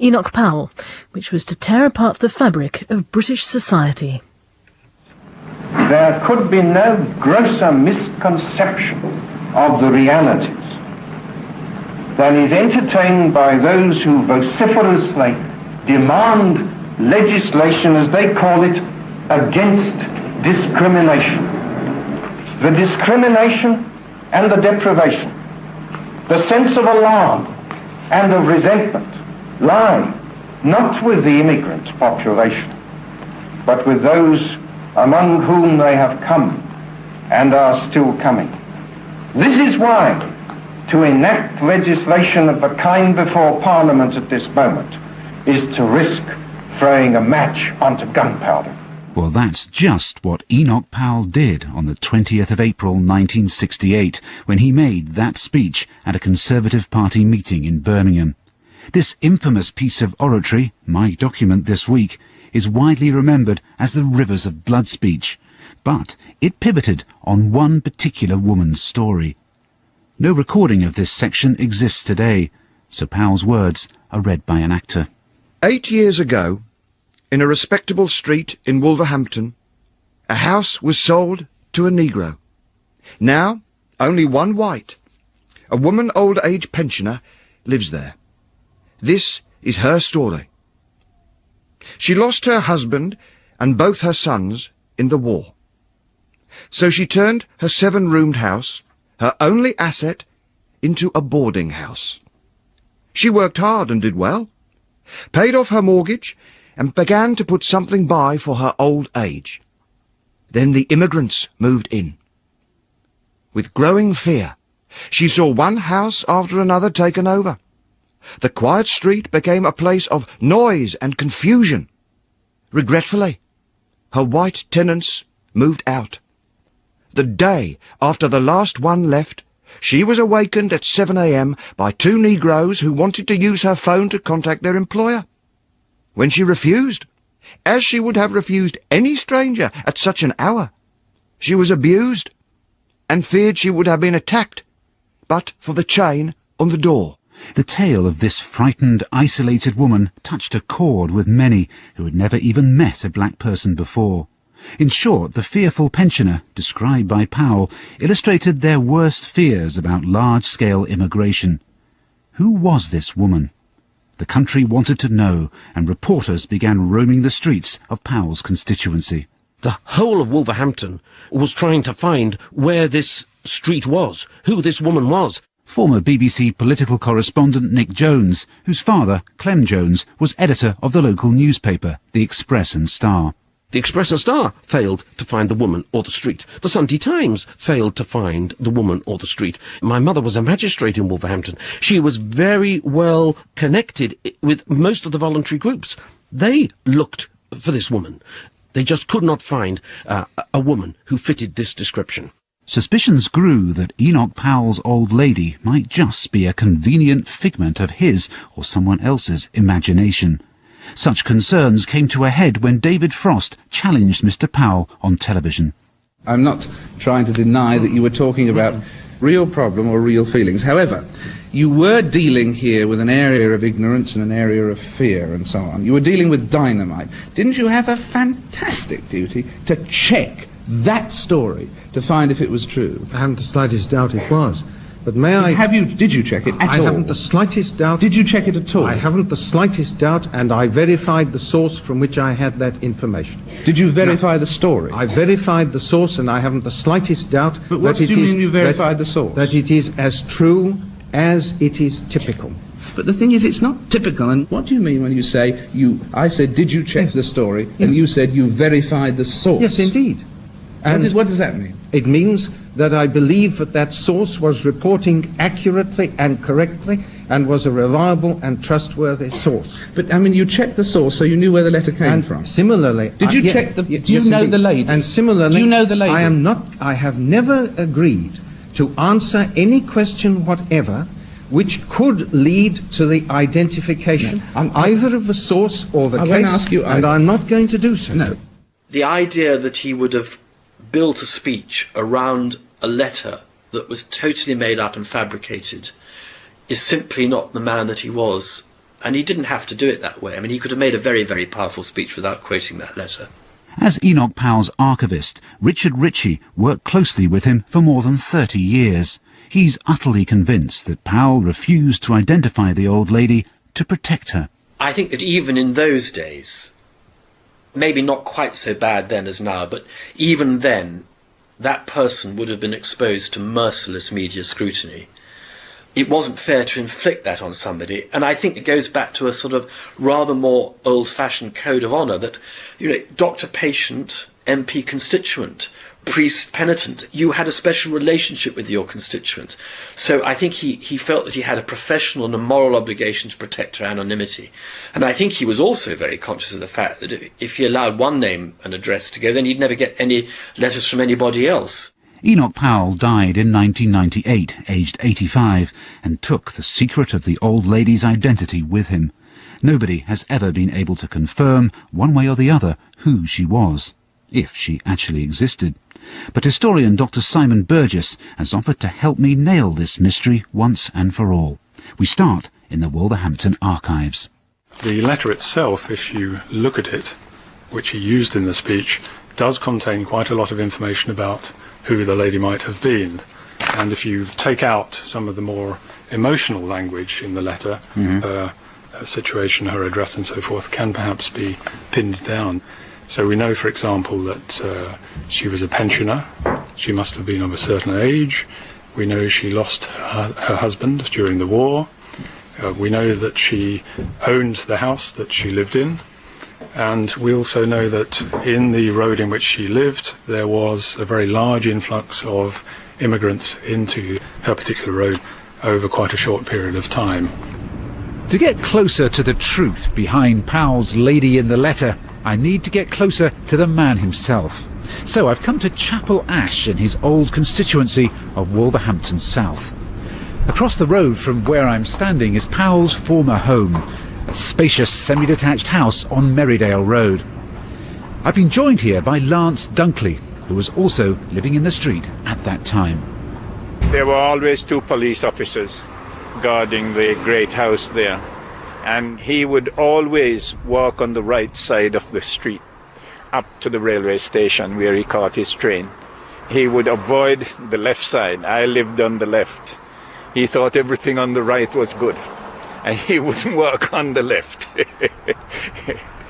Enoch Powell, which was to tear apart the fabric of British society. There could be no grosser misconception of the realities than is entertained by those who vociferously demand legislation, as they call it, against discrimination. The discrimination and the deprivation, the sense of alarm and of resentment lie not with the immigrant population, but with those among whom they have come and are still coming. This is why to enact legislation of the kind before Parliament at this moment is to risk throwing a match onto gunpowder. Well, that's just what Enoch Powell did on the 20th of April 1968, when he made that speech at a Conservative Party meeting in Birmingham. This infamous piece of oratory, my document this week, is widely remembered as the Rivers of Blood speech, but it pivoted on one particular woman's story. No recording of this section exists today, so Powell's words are read by an actor. 8 years ago, in a respectable street in Wolverhampton, a house was sold to a Negro. Now, only one white. A woman old-age pensioner lives there. This is her story. She lost her husband and both her sons in the war. So she turned her 7-roomed house, her only asset, into a boarding house. She worked hard and did well, paid off her mortgage, and began to put something by for her old age. Then the immigrants moved in. With growing fear, she saw one house after another taken over. The quiet street became a place of noise and confusion. Regretfully, her white tenants moved out. The day after the last one left, she was awakened at 7 a.m. by 2 Negroes who wanted to use her phone to contact their employer. When she refused, as she would have refused any stranger at such an hour, she was abused and feared she would have been attacked, but for the chain on the door. The tale of this frightened, isolated woman touched a chord with many who had never even met a black person before. In short, the fearful pensioner, described by Powell, illustrated their worst fears about large-scale immigration. Who was this woman? The country wanted to know, and reporters began roaming the streets of Powell's constituency. The whole of Wolverhampton was trying to find where this street was, who this woman was. Former BBC political correspondent Nick Jones, whose father, Clem Jones, was editor of the local newspaper, The Express and Star. The Express and Star failed to find the woman or the street. The Sunday Times failed to find the woman or the street. My mother was a magistrate in Wolverhampton. She was very well connected with most of the voluntary groups. They looked for this woman. They just could not find a woman who fitted this description. Suspicions grew that Enoch Powell's old lady might just be a convenient figment of his or someone else's imagination. Such concerns came to a head when David Frost challenged Mr. Powell on television. I'm not trying to deny that you were talking about real problem or real feelings. However, you were dealing here with an area of ignorance and an area of fear and so on. You were dealing with dynamite. Didn't you have a fantastic duty to check that story to find if it was true? I haven't the slightest doubt it was. But may I... Did you check it at all? I haven't the slightest doubt. Did you check it at all? I haven't the slightest doubt, and I verified the source from which I had that information. Did you verify the story? I verified the source, and I haven't the slightest doubt but what do you mean you verified the source? That it is as true as it is typical. But the thing is, it's not typical. And what do you mean when you say I said, did you check the story? Yes. And you said you verified the source. Yes, indeed. And what does that mean? It means that I believe that that source was reporting accurately and correctly and was a reliable and trustworthy source. But, I mean, you checked the source, so you knew where the letter came from. Similarly... Did you check the... Do you know the lady? And similarly... Do you know the lady? I have never agreed to answer any question whatever which could lead to the identification either of the source or the case, and I'm not going to do so. No. The idea that he would have built a speech around a letter that was totally made up and fabricated is simply not the man that he was And he didn't have to do it that way. I mean, he could have made a very, very powerful speech without quoting that letter. As Enoch Powell's archivist, Richard Ritchie worked closely with him for more than 30 years. He's utterly convinced that Powell refused to identify the old lady to protect her. I think that even in those days, maybe not quite so bad then as now, but even then, that person would have been exposed to merciless media scrutiny. It wasn't fair to inflict that on somebody, and I think it goes back to a sort of rather more old-fashioned code of honour that, doctor-patient, MP-constituent, priest-penitent, you had a special relationship with your constituent. So I think he felt that he had a professional and a moral obligation to protect her anonymity. And I think he was also very conscious of the fact that if he allowed one name and address to go, then he'd never get any letters from anybody else. Enoch Powell died in 1998, aged 85, and took the secret of the old lady's identity with him. Nobody has ever been able to confirm, one way or the other, who she was, if she actually existed. But historian Dr. Simon Burgess has offered to help me nail this mystery once and for all. We start in the Wolverhampton archives. The letter itself, if you look at it, which he used in the speech, does contain quite a lot of information about who the lady might have been. And if you take out some of the more emotional language in the letter, her situation, her address and so forth can perhaps be pinned down. So we know, for example, that she was a pensioner. She must have been of a certain age. We know she lost her husband during the war. We know that she owned the house that she lived in. And we also know that in the road in which she lived, there was a very large influx of immigrants into her particular road over quite a short period of time. To get closer to the truth behind Powell's lady in the letter, I need to get closer to the man himself. So I've come to Chapel Ash in his old constituency of Wolverhampton South. Across the road from where I'm standing is Powell's former home, a spacious semi-detached house on Merrydale Road. I've been joined here by Lance Dunkley, who was also living in the street at that time. There were always 2 police officers guarding the great house there, and he would always walk on the right side of the street up to the railway station where he caught his train. He would avoid the left side. I lived on the left. He thought everything on the right was good, and he would walk on the left.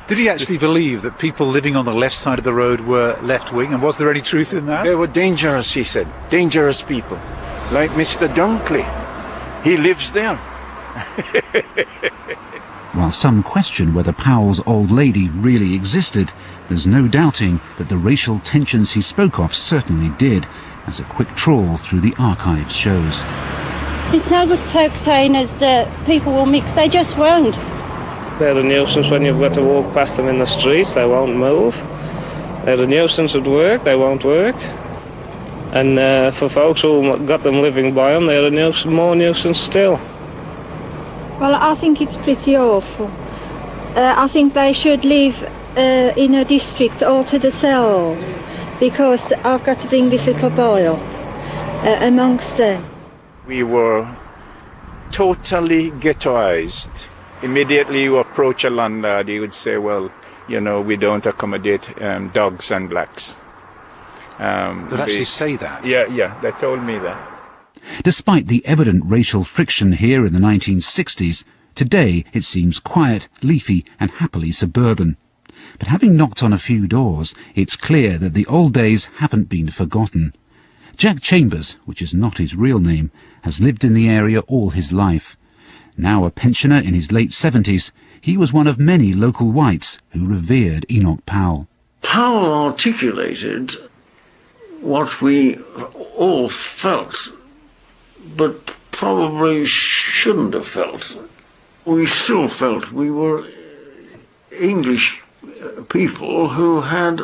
Did he actually believe that people living on the left side of the road were left-wing, and was there any truth in that? They were dangerous, he said. Dangerous people. Like Mr. Dunkley. He lives there. While some question whether Powell's old lady really existed, there's no doubting that the racial tensions he spoke of certainly did, as a quick trawl through the archives shows. It's no good folks saying as people will mix, they just won't. They're a nuisance when you've got to walk past them in the streets, they won't move. They're a nuisance at work, they won't work. And for folks who got them living by them, they're a nuisance, more nuisance still. Well, I think it's pretty awful. I think they should live in a district all to themselves, because I've got to bring this little boy up amongst them. We were totally ghettoized. Immediately you approach a landlord, he would say, well, you know, we don't accommodate dogs and blacks. They'd actually say that? Yeah, they told me that. Despite the evident racial friction here in the 1960s, today it seems quiet, leafy and happily suburban. But having knocked on a few doors, it's clear that the old days haven't been forgotten. Jack Chambers, which is not his real name, has lived in the area all his life. Now a pensioner in his late 70s, he was one of many local whites who revered Enoch Powell. Powell articulated what we all felt, but probably shouldn't have felt. We still felt we were English people who had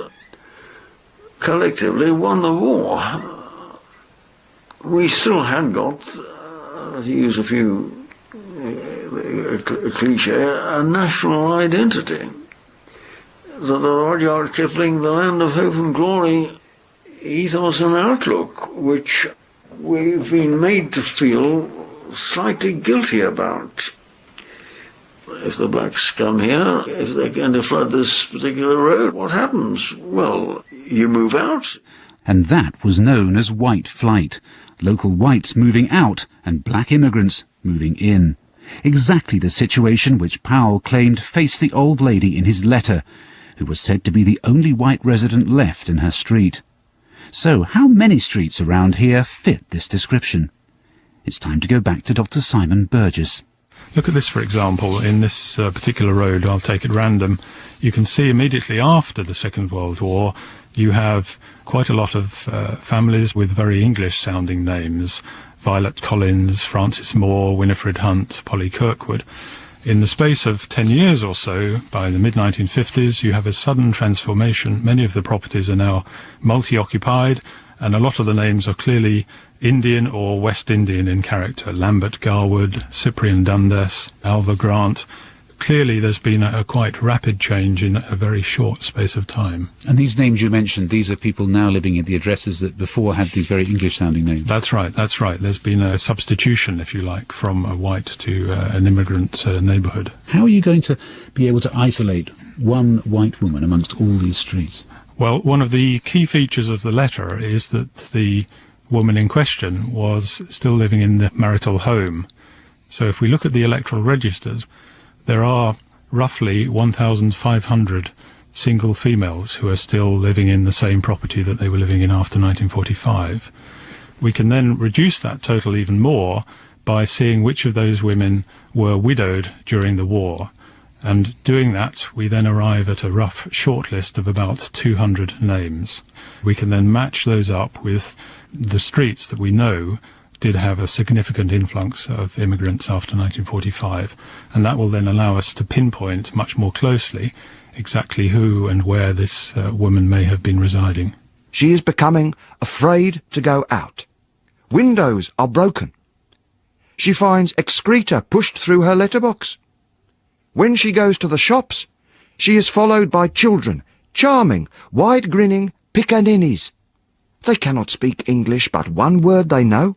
collectively won the war. We still had got, to use a cliche, a national identity. The Rudyard Kipling, the land of hope and glory, ethos and outlook, which we've been made to feel slightly guilty about. If the blacks come here, if they're going to flood this particular road, what happens? Well, you move out. And that was known as white flight. Local whites moving out and black immigrants moving in. Exactly the situation which Powell claimed faced the old lady in his letter, who was said to be the only white resident left in her street. So how many streets around here fit this description? It's time to go back to Dr. Simon Burgess. Look at this, for example. In this particular road, I'll take it random, you can see immediately after the Second World War you have quite a lot of families with very English-sounding names. Violet Collins, Francis Moore, Winifred Hunt, Polly Kirkwood. In the space of 10 years or so, by the mid-1950s, you have a sudden transformation. Many of the properties are now multi-occupied, and a lot of the names are clearly Indian or West Indian in character. Lambert Garwood, Cyprian Dundas, Alva Grant. Clearly there's been a quite rapid change in a very short space of time. And these names you mentioned, these are people now living at the addresses that before had these very English-sounding names? That's right, that's right. There's been a substitution, if you like, from a white to an immigrant neighbourhood. How are you going to be able to isolate one white woman amongst all these streets? Well, one of the key features of the letter is that the woman in question was still living in the marital home. So if we look at the electoral registers, there are roughly 1,500 single females who are still living in the same property that they were living in after 1945. We can then reduce that total even more by seeing which of those women were widowed during the war. And doing that, we then arrive at a rough shortlist of about 200 names. We can then match those up with the streets that we know did have a significant influx of immigrants after 1945, and that will then allow us to pinpoint much more closely exactly who and where this woman may have been residing. She is becoming afraid to go out. Windows are broken. She finds excreta pushed through her letterbox. When she goes to the shops, she is followed by children, charming, wide-grinning pickaninnies. They cannot speak English, but one word they know.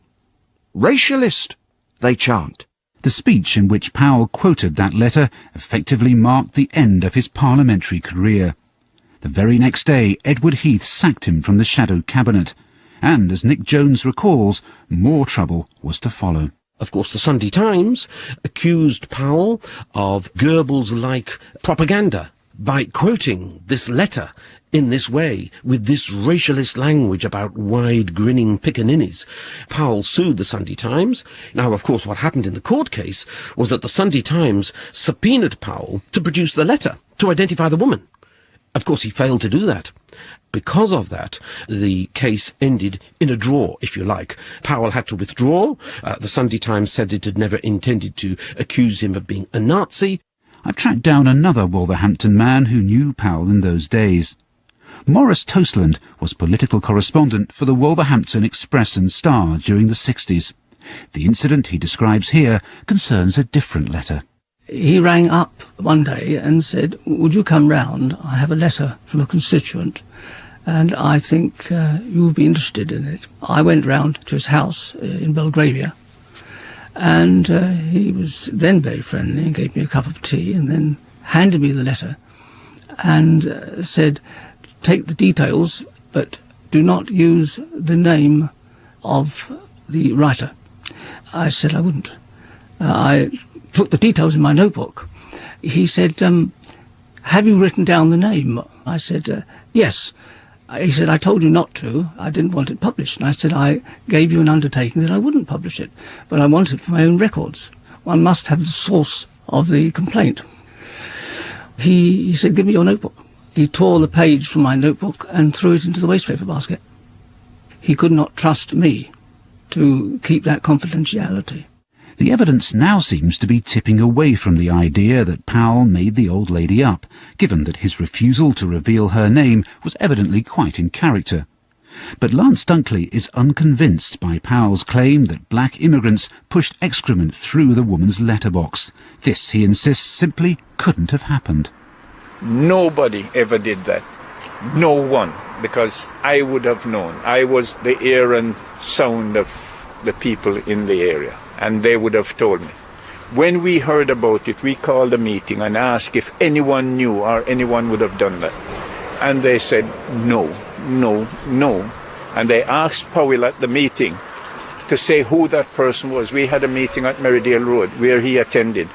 Racialist, they chant. The speech in which Powell quoted that letter effectively marked the end of his parliamentary career. The very next day, Edward Heath sacked him from the shadow cabinet, and, as Nick Jones recalls, more trouble was to follow. Of course, the Sunday Times accused Powell of Goebbels-like propaganda by quoting this letter in this way, with this racialist language about wide-grinning pickaninnies. Powell sued the Sunday Times. Now, of course, what happened in the court case was that the Sunday Times subpoenaed Powell to produce the letter, to identify the woman. Of course, he failed to do that. Because of that, the case ended in a draw, if you like. Powell had to withdraw. The Sunday Times said it had never intended to accuse him of being a Nazi. I've tracked down another Wolverhampton man who knew Powell in those days. Maurice Toastland was political correspondent for the Wolverhampton Express and Star during the 60s. The incident he describes here concerns a different letter. He rang up one day and said, "Would you come round? I have a letter from a constituent, and I think you would be interested in it." I went round to his house in Belgravia, and he was then very friendly and gave me a cup of tea and then handed me the letter and said, "Take the details, but do not use the name of the writer." I said I wouldn't. I took the details in my notebook. He said, "Have you written down the name?" I said, "Yes." He said, "I told you not to. I didn't want it published." And I said, "I gave you an undertaking that I wouldn't publish it, but I want it for my own records. One must have the source of the complaint." He said, "Give me your notebook." He tore the page from my notebook and threw it into the wastepaper basket. He could not trust me to keep that confidentiality. The evidence now seems to be tipping away from the idea that Powell made the old lady up, given that his refusal to reveal her name was evidently quite in character. But Lance Dunkley is unconvinced by Powell's claim that black immigrants pushed excrement through the woman's letterbox. This, he insists, simply couldn't have happened. Nobody ever did that. No one, because I would have known. I was the ear and sound of the people in the area, and they would have told me. When we heard about it, we called a meeting and asked if anyone knew or anyone would have done that. And they said, no, no, no. And they asked Powell at the meeting to say who that person was. We had a meeting at Merridale Road where he attended,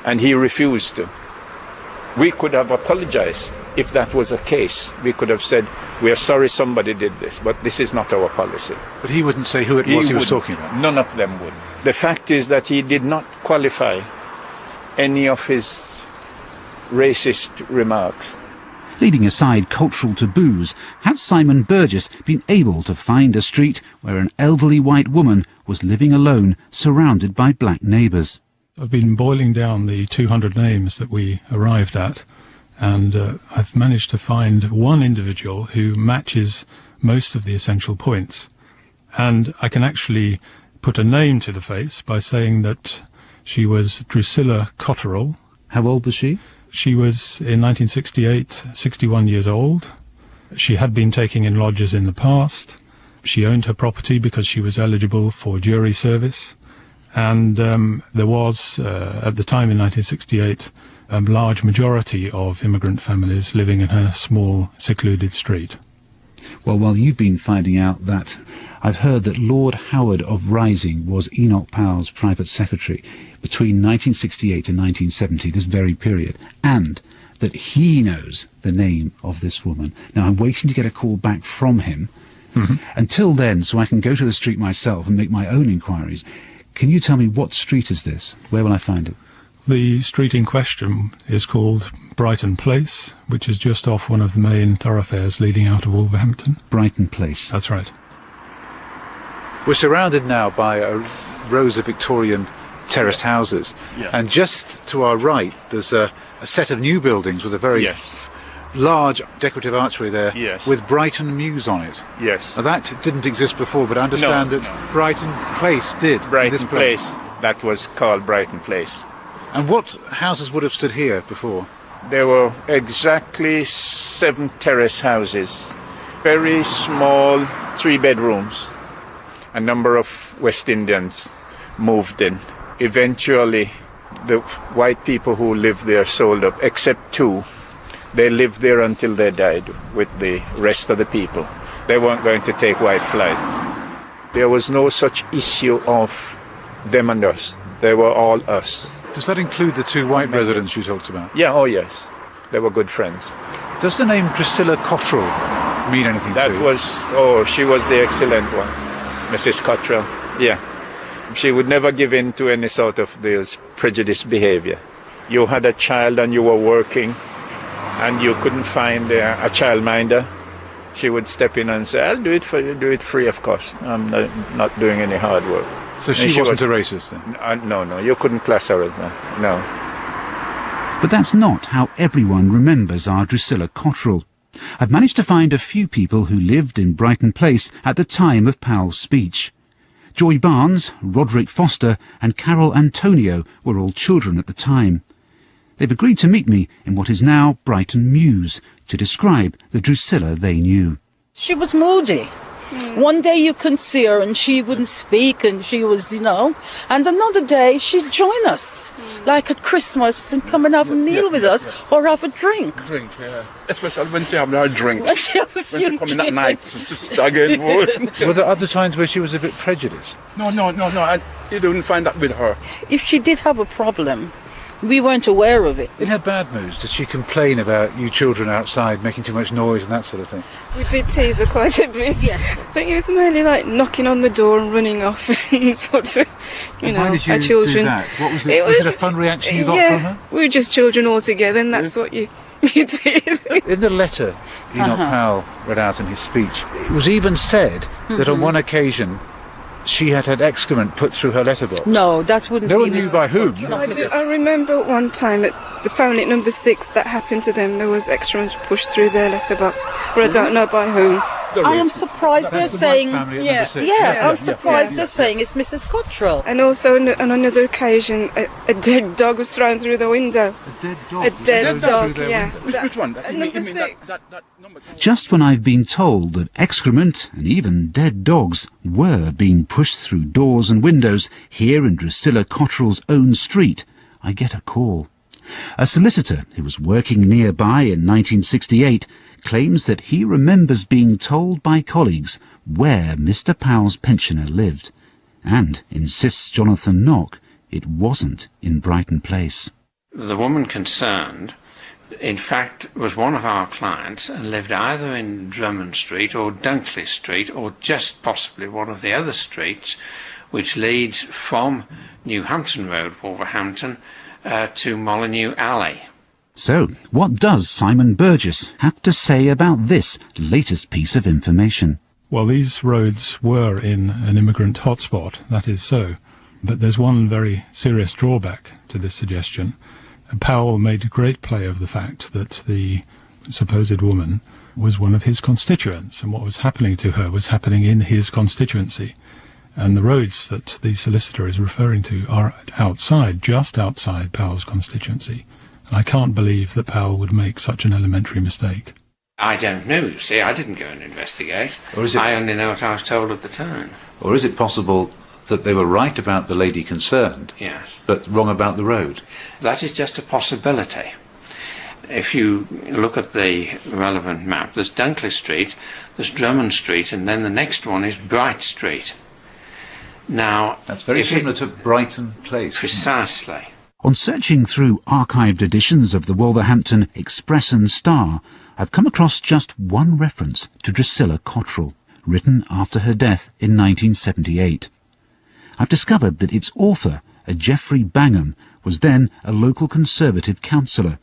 and he refused to. We could have apologized if that was the case. We could have said, we are sorry somebody did this, but this is not our policy. But he wouldn't say who it was he was talking about? None of them would. The fact is that he did not qualify any of his racist remarks. Leaving aside cultural taboos, had Simon Burgess been able to find a street where an elderly white woman was living alone, surrounded by black neighbours? I've been boiling down the 200 names that we arrived at, and I've managed to find one individual who matches most of the essential points. And I can actually put a name to the face by saying that she was Drusilla Cotterill. How old was she? She was, in 1968, 61 years old. She had been taking in lodgers in the past. She owned her property because she was eligible for jury service. And there was, at the time in 1968, a large majority of immigrant families living in her small, secluded street. Well, while you've been finding out that, I've heard that Lord Howard of Rising was Enoch Powell's private secretary between 1968 and 1970, this very period, and that he knows the name of this woman. Now, I'm waiting to get a call back from him. Until then, so I can go to the street myself and make my own inquiries. Can you tell me what street is this? Where will I find it? The street in question is called Brighton Place, which is just off one of the main thoroughfares leading out of Wolverhampton. Brighton Place. That's right. We're surrounded now by a rows of Victorian terraced houses, and just to our right there's a set of new buildings with a very large decorative archway there with Brighton Mews on it. Yes. Now that didn't exist before, but I understand that Brighton Place did. Brighton Place, that was called Brighton Place. And what houses would have stood here before? There were exactly 7 terrace houses, very small 3 bedrooms. A number of West Indians moved in. Eventually, the white people who lived there sold up, except 2. They lived there until they died with the rest of the people. They weren't going to take white flight. There was no such issue of them and us. They were all us. Does that include the 2 white residents you talked about? Yeah, oh yes. They were good friends. Does the name Drusilla Cotterill mean anything to you? She was the excellent one. Mrs. Cotterill, yeah. She would never give in to any sort of this prejudiced behavior. You had a child and you were working and you couldn't find a childminder. She would step in and say, I'll do it for you, do it free of cost. I'm not doing any hard work. So she wasn't a racist then? No, you couldn't class her as that, no. But that's not how everyone remembers our Drusilla Cotterill. I've managed to find a few people who lived in Brighton Place at the time of Powell's speech. Joy Barnes, Roderick Foster and Carol Antonio were all children at the time. They've agreed to meet me in what is now Brighton Mews to describe the Drusilla they knew. She was moody. One day you couldn't see her and she wouldn't speak and she was, and another day she'd join us, like at Christmas, and come and have a meal with us or have a drink. Yeah. Especially when she having a drink. When she come in at night to stagger in. Were there other times where she was a bit prejudiced? No. You don't find that with her. If she did have a problem, we weren't aware of it. In her bad moods, did she complain about you children outside making too much noise and that sort of thing? We did tease her quite a bit. Yes. I think it was mainly like knocking on the door and running off and sort of, Why did you our children. do that? What was it? Was it a fun reaction you got from her? We were just children all together and that's what you did. In the letter Enoch Powell read out in his speech, it was even said that on one occasion she had excrement put through her letterbox. No, that wouldn't be. No one knew by whom. No, I remember one time at the family at number 6 that happened to them. There was excrement pushed through their letterbox, but I don't know by whom. I am surprised they're saying... I'm surprised they're saying it's Mrs. Cottrell. And also on another occasion, a dead dog was thrown through the window. A dead dog? A dead dog, yeah. Which one? Number 6. Just when I've been told that excrement and even dead dogs were being pushed through doors and windows here in Drusilla Cottrell's own street, I get a call. A solicitor who was working nearby in 1968 claims that he remembers being told by colleagues where Mr. Powell's pensioner lived, and insists Jonathan Knock it wasn't in Brighton Place. The woman concerned, in fact, was one of our clients and lived either in Drummond Street or Dunkley Street or just possibly one of the other streets which leads from New Hampton Road, Wolverhampton, to Molyneux Alley. So, what does Simon Burgess have to say about this latest piece of information? Well, these roads were in an immigrant hotspot, that is so. But there's one very serious drawback to this suggestion. Powell made great play of the fact that the supposed woman was one of his constituents, and what was happening to her was happening in his constituency. And the roads that the solicitor is referring to are outside, just outside Powell's constituency. And I can't believe that Powell would make such an elementary mistake. I don't know, you see, I didn't go and investigate. Or is it, I only know what I was told at the time. Or is it possible that they were right about the lady concerned, yes, but wrong about the road? That is just a possibility. If you look at the relevant map, there's Dunkley Street, there's Drummond Street, and then the next one is Bright Street. Now, that's very similar to Brighton Place. Precisely. On searching through archived editions of the Wolverhampton Express and Star, I've come across just one reference to Drusilla Cottrell, written after her death in 1978. I've discovered that its author, a Geoffrey Bangham, was then a local Conservative councillor.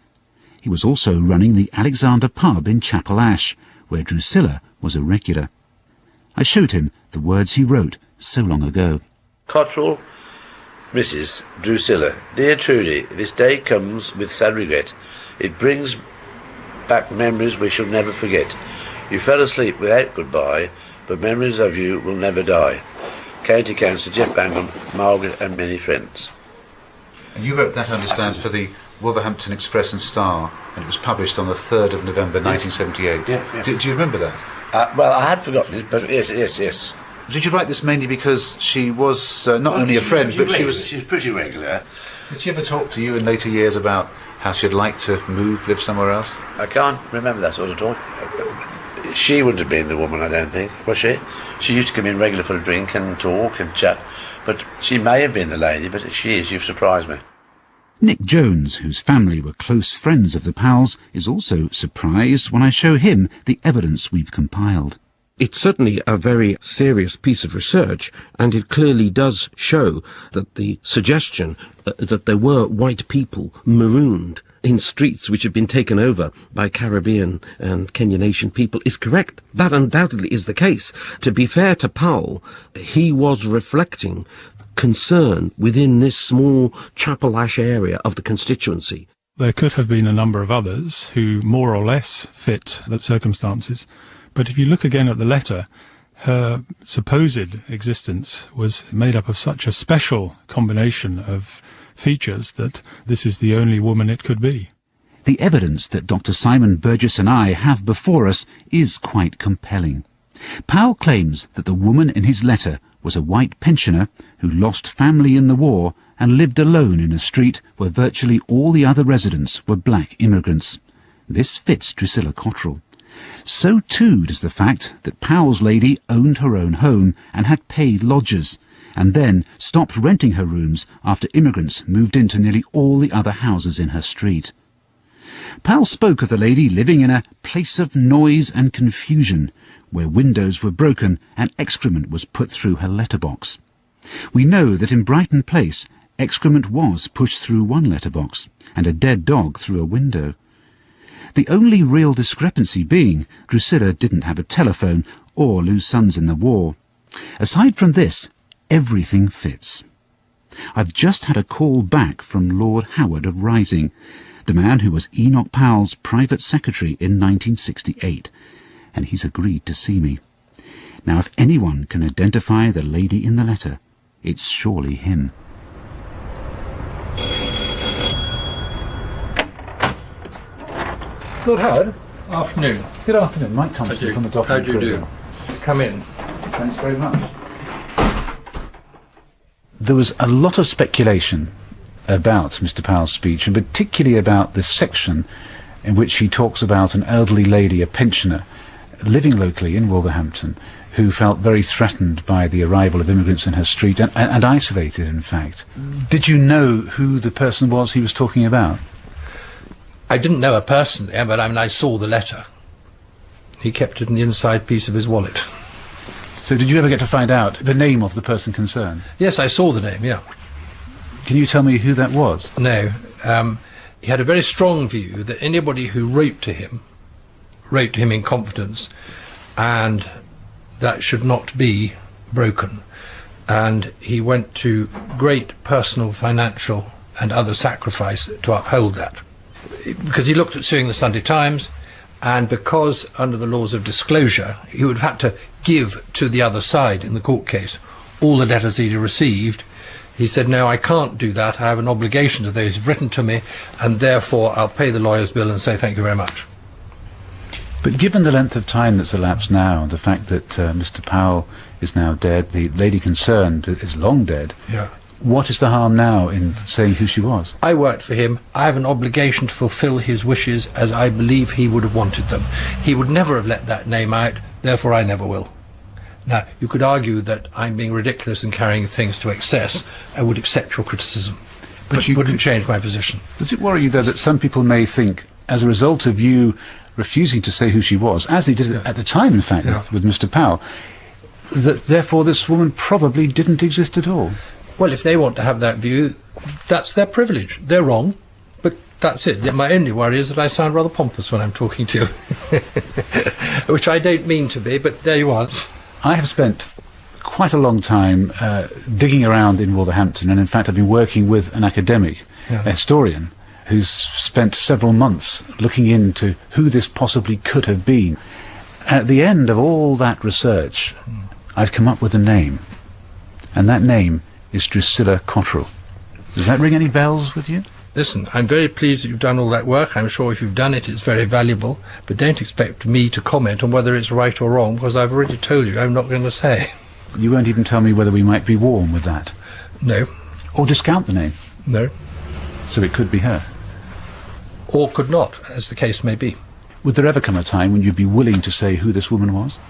He was also running the Alexander pub in Chapel Ash, where Drusilla was a regular. I showed him the words he wrote so long ago. Cottrell, Mrs. Drusilla, dear Trudy, this day comes with sad regret. It brings back memories we shall never forget. You fell asleep without goodbye, but memories of you will never die. County Councillor Jeff Bangham, Margaret and many friends. And you wrote that, I understand, for the Wolverhampton Express and Star, and it was published on the 3rd of November 1978. Yes. Do you remember that? Well, I had forgotten it, but yes. Did you write this mainly because she was not only a friend, but she was pretty regular. Did she ever talk to you in later years about how she'd like to live somewhere else? I can't remember that sort of talk. She wouldn't have been the woman, I don't think, was she? She used to come in regular for a drink and talk and chat, but she may have been the lady, but if she is, you've surprised me. Nick Jones, whose family were close friends of the Powells, is also surprised when I show him the evidence we've compiled. It's certainly a very serious piece of research, and it clearly does show that the suggestion that there were white people marooned in streets which have been taken over by Caribbean and Kenyan nation people is correct. That undoubtedly is the case. To be fair to Powell, he was reflecting concern within this small Chapel Ash area of the constituency. There could have been a number of others who more or less fit the circumstances. But if you look again at the letter, her supposed existence was made up of such a special combination of features that this is the only woman it could be. The evidence that Dr. Simon Burgess and I have before us is quite compelling. Powell claims that the woman in his letter was a white pensioner who lost family in the war and lived alone in a street where virtually all the other residents were black immigrants. This fits Drusilla Cottrell. So too does the fact that Powell's lady owned her own home and had paid lodgers, and then stopped renting her rooms after immigrants moved into nearly all the other houses in her street. Powell spoke of the lady living in a place of noise and confusion, where windows were broken and excrement was put through her letterbox. We know that in Brighton Place, excrement was pushed through one letterbox, and a dead dog through a window. The only real discrepancy being Drusilla didn't have a telephone or lose sons in the war. Aside from this, everything fits. I've just had a call back from Lord Howard of Rising, the man who was Enoch Powell's private secretary in 1968, and he's agreed to see me. Now, if anyone can identify the lady in the letter, it's surely him. Lord Howard, afternoon. Good afternoon, Mike Thompson from the document. How do you do? Come in. Thanks very much. There was a lot of speculation about Mr. Powell's speech, and particularly about this section in which he talks about an elderly lady, a pensioner, living locally in Wolverhampton, who felt very threatened by the arrival of immigrants in her street, and isolated, in fact. Did you know who the person was he was talking about? I didn't know her personally, but I saw the letter. He kept it in the inside piece of his wallet. So did you ever get to find out the name of the person concerned? Yes, I saw the name, yeah. Can you tell me who that was? No. He had a very strong view that anybody who wrote to him in confidence, and that should not be broken. And he went to great personal, financial and other sacrifice to uphold that. Because he looked at suing the Sunday Times, and because under the laws of disclosure he would have had to give to the other side in the court case all the letters he'd received, he said, no, I can't do that. I have an obligation to those who've written to me, and therefore I'll pay the lawyer's bill and say thank you very much. But given the length of time that's elapsed now, the fact that Mr. Powell is now dead, the lady concerned is long dead, yeah. What is the harm now in saying who she was? I worked for him. I have an obligation to fulfil his wishes as I believe he would have wanted them. He would never have let that name out, therefore I never will. Now, you could argue that I'm being ridiculous and carrying things to excess. I would accept your criticism, but you wouldn't change my position. Does it worry you, though, that some people may think, as a result of you refusing to say who she was, as they did at the time, in fact, with Mr. Powell, that therefore this woman probably didn't exist at all? Well, if they want to have that view, that's their privilege. They're wrong, but that's it. My only worry is that I sound rather pompous when I'm talking to you, which I don't mean to be, but there you are. I have spent quite a long time digging around in Wolverhampton, and in fact I've been working with an academic, a historian, who's spent several months looking into who this possibly could have been. At the end of all that research, I've come up with a name, and that name is Drusilla Cottrell. Does that ring any bells with you? Listen, I'm very pleased that you've done all that work. I'm sure if you've done it, it's very valuable, but don't expect me to comment on whether it's right or wrong, because I've already told you I'm not going to say. You won't even tell me whether we might be warm with that? No. Or discount the name? No. So it could be her? Or could not, as the case may be. Would there ever come a time when you'd be willing to say who this woman was?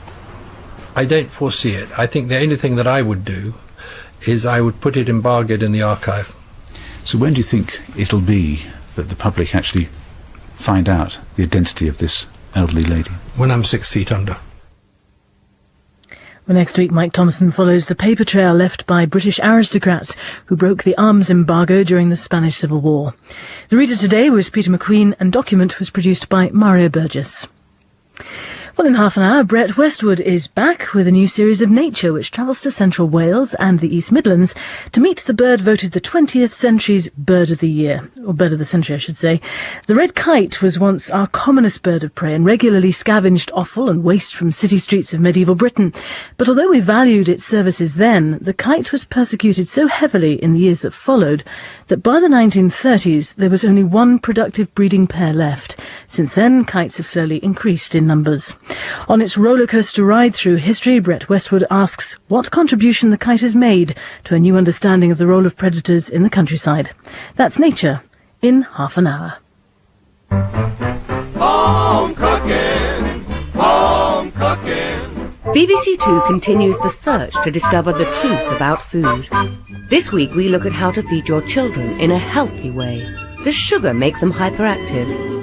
I don't foresee it. I think the only thing that I would do is I would put it embargoed in the archive. So when do you think it'll be that the public actually find out the identity of this elderly lady? When I'm 6 feet under. Well, next week, Mike Thompson follows the paper trail left by British aristocrats who broke the arms embargo during the Spanish Civil War. The reader today was Peter McQueen, and Document was produced by Mario Burgess. Well, in half an hour, Brett Westwood is back with a new series of Nature, which travels to central Wales and the East Midlands to meet the bird voted the 20th century's Bird of the Year, or Bird of the Century, I should say. The red kite was once our commonest bird of prey and regularly scavenged offal and waste from city streets of medieval Britain. But although we valued its services then, the kite was persecuted so heavily in the years that followed that by the 1930s there was only one productive breeding pair left. Since then, kites have slowly increased in numbers. On its rollercoaster ride through history, Brett Westwood asks what contribution the kite has made to a new understanding of the role of predators in the countryside. That's Nature in half an hour. Home cooking, home cooking. BBC Two continues the search to discover the truth about food. This week we look at how to feed your children in a healthy way. Does sugar make them hyperactive?